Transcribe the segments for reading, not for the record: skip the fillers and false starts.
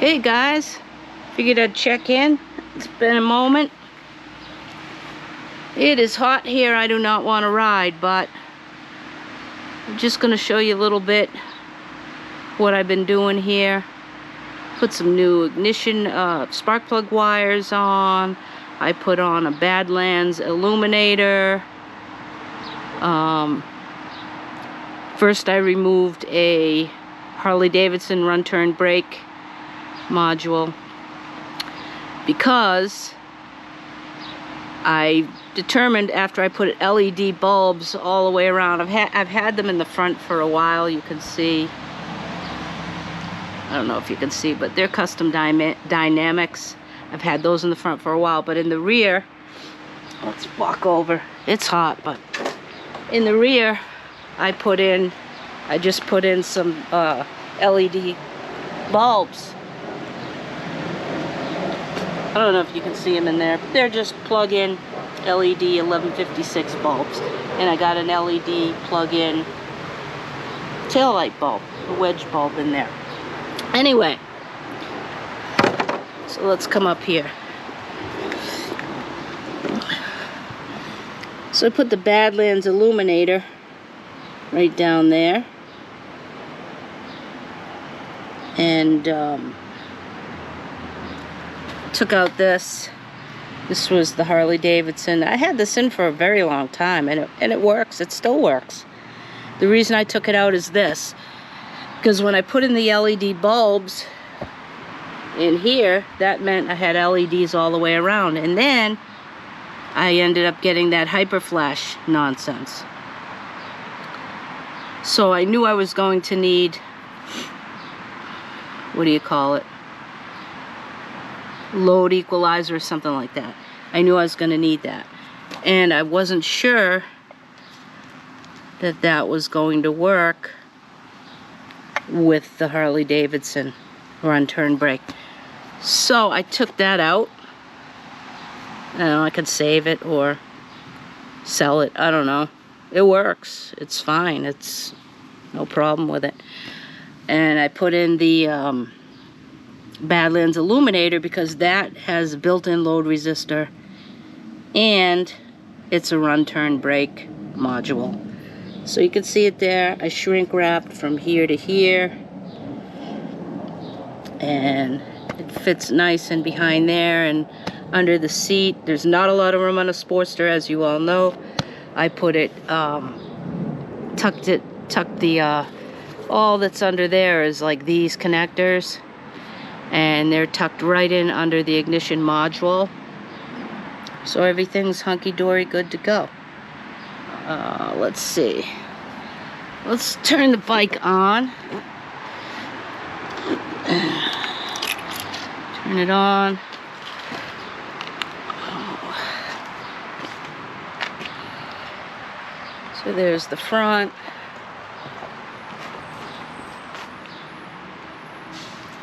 Hey guys, figured I'd check in. It's been a moment. It is hot here. I do not want to ride, but I'm just going to show you a little bit what I've been doing here. Put some new ignition spark plug wires on. I put on a Badlands Illuminator. First I removed a Harley-Davidson run-turn brake module because I determined after I put LED bulbs all the way around. I've had them in the front for a while. You can see, I don't know if you can see, but they're custom dynamics. I've had those in the front for a while, but in the rear, let's walk over. It's hot, but in the rear, I just put in some LED bulbs. I don't know if you can see them in there. They're just plug-in LED 1156 bulbs. And I got an LED plug-in taillight bulb, a wedge bulb in there. Anyway, so let's come up here. So I put the Badlands Illuminator right down there. And took out this. This was the Harley-Davidson. I had this in for a very long time, and it works. It still works. The reason I took it out is this, because when I put in the LED bulbs in here, that meant I had LEDs all the way around, and then I ended up getting that hyper flash nonsense. So I knew I was going to need, what do you call it, load equalizer or something like that. I knew I was going to need that, and I wasn't sure that that was going to work with the Harley-Davidson run-turn brake. So I took that out. I don't know, I could save it or sell it. I don't know. It works. It's fine. It's no problem with it. And I put in the Badlands Illuminator because that has a built-in load resistor and it's a run-turn brake module. So you can see it there. I shrink wrapped from here to here, and it fits nice and behind there and under the seat. There's not a lot of room on a Sportster, as you all know. I put it, tucked the, all that's under there is like these connectors, and they're tucked right in under the ignition module. So everything's hunky-dory, good to go. Let's see. Let's turn the bike on. Turn it on. So there's the front.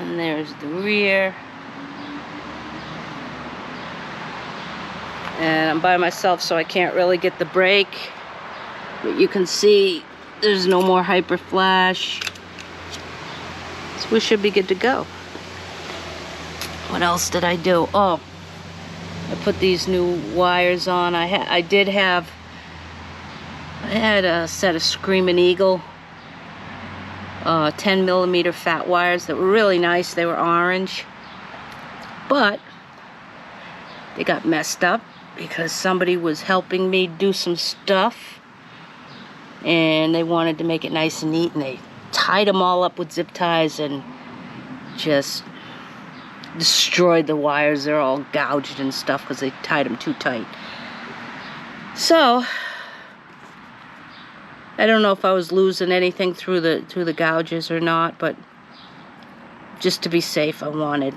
And there's the rear. And I'm by myself, so I can't really get the brake. But you can see there's no more hyper flash. So we should be good to go. What else did I do? Oh, I put these new wires on. I had a set of Screaming Eagle 10mm fat wires that were really nice. They were orange, but they got messed up because somebody was helping me do some stuff, and they wanted to make it nice and neat, and they tied them all up with zip ties and just destroyed the wires. They're all gouged and stuff because they tied them too tight. So I don't know if I was losing anything through the gouges or not, but just to be safe, I wanted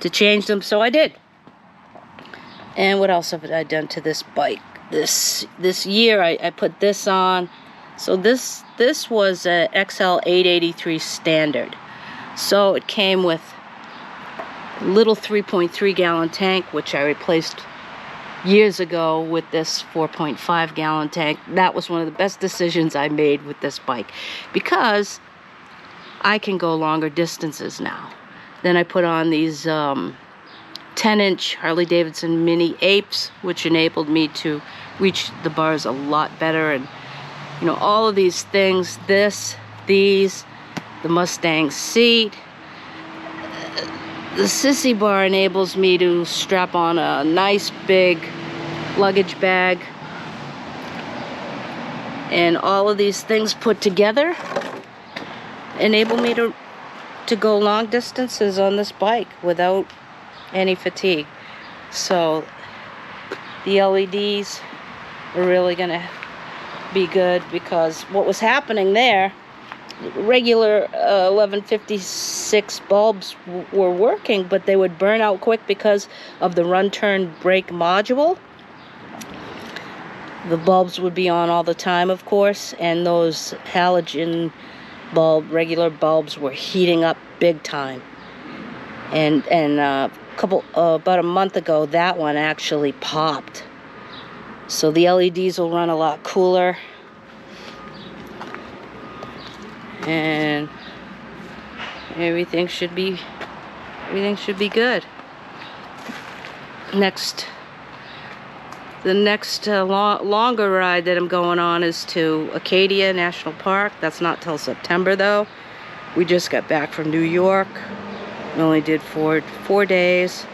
to change them, so I did. And what else have I done to this bike? This year I put this on. So this was a XL 883 standard. So it came with a little 3.3 gallon tank, which I replaced years ago with this 4.5 gallon tank. That was one of the best decisions I made with this bike, because I can go longer distances now. Then I put on these 10-inch Harley-Davidson mini apes, which enabled me to reach the bars a lot better. And you know, all of these things, these, the Mustang seat, the sissy bar enables me to strap on a nice big luggage bag. And all of these things put together enable me to go long distances on this bike without any fatigue. So the LEDs are really gonna be good, because what was happening there, regular 1156 bulbs were working, but they would burn out quick because of the run-turn brake module. The bulbs would be on all the time, of course, and those halogen regular bulbs were heating up big time. And about a month ago, that one actually popped. So the LEDs will run a lot cooler, and everything should be good. The next longer ride that I'm going on is to Acadia National Park. That's not till September though. We just got back from New York. We only did four days,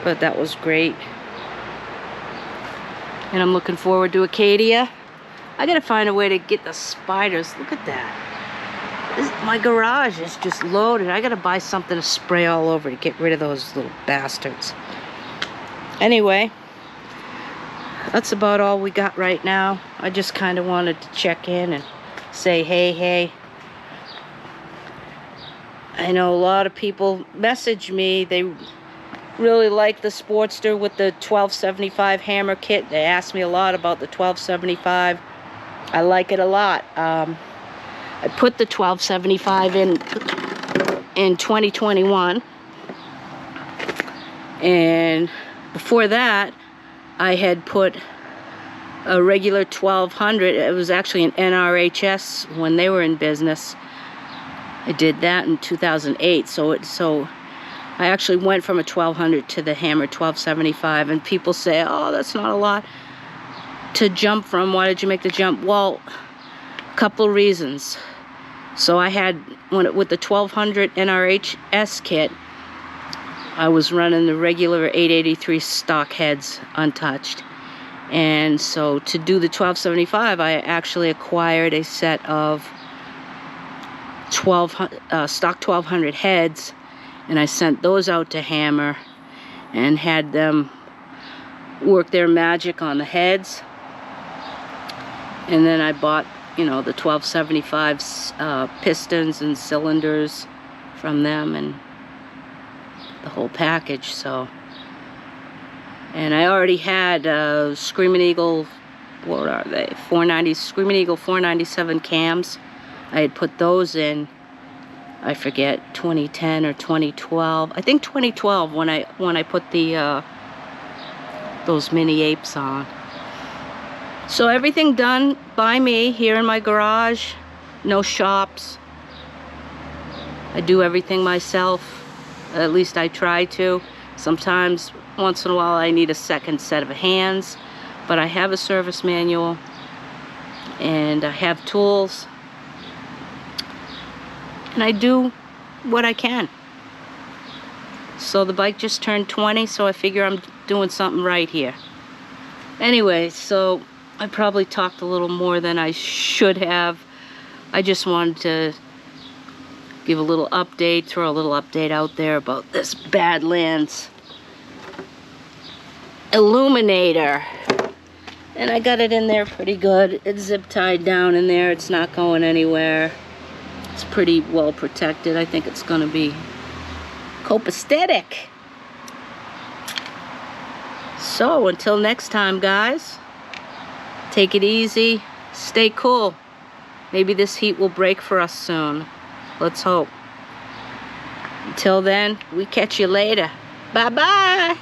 but that was great. And I'm looking forward to Acadia. I gotta find a way to get the spiders. Look at that. My garage is just loaded. I gotta buy something to spray all over to get rid of those little bastards. Anyway, that's about all we got right now. I just kind of wanted to check in and say hey. I know a lot of people message me. They really like the Sportster with the 1275 hammer kit. They asked me a lot about the 1275. I like it a lot. I put the 1275 in 2021, and before that I had put a regular 1200. It was actually an NRHS when they were in business. I did that in 2008, so I actually went from a 1200 to the hammer 1275, and people say, oh, that's not a lot to jump from. Why did you make the jump? Well, a couple reasons. So I had, with the 1200 NRHS kit, I was running the regular 883 stock heads untouched. And so to do the 1275, I actually acquired a set of stock 1200 heads, and I sent those out to Hammer and had them work their magic on the heads. And then I bought, you know, the 1275's pistons and cylinders from them and the whole package. So, and I already had Screaming Eagle, what are they, 490 Screaming Eagle 497 cams. I had put those in, I forget, 2010 or 2012. I think 2012 when I put the those mini apes on. So everything done by me here in my garage. No shops. I do everything myself. At least I try to. Sometimes, once in a while, I need a second set of hands. But I have a service manual. And I have tools. And I do what I can. So the bike just turned 20, so I figure I'm doing something right here. Anyway, so I probably talked a little more than I should have. I just wanted to give a little update, throw a little update out there about this Badlands Illuminator. And I got it in there pretty good. It's zip tied down in there. It's not going anywhere. It's pretty well protected. I think it's going to be copacetic. So until next time, guys, take it easy, stay cool. Maybe this heat will break for us soon. Let's hope. Until then, we catch you later. Bye-bye.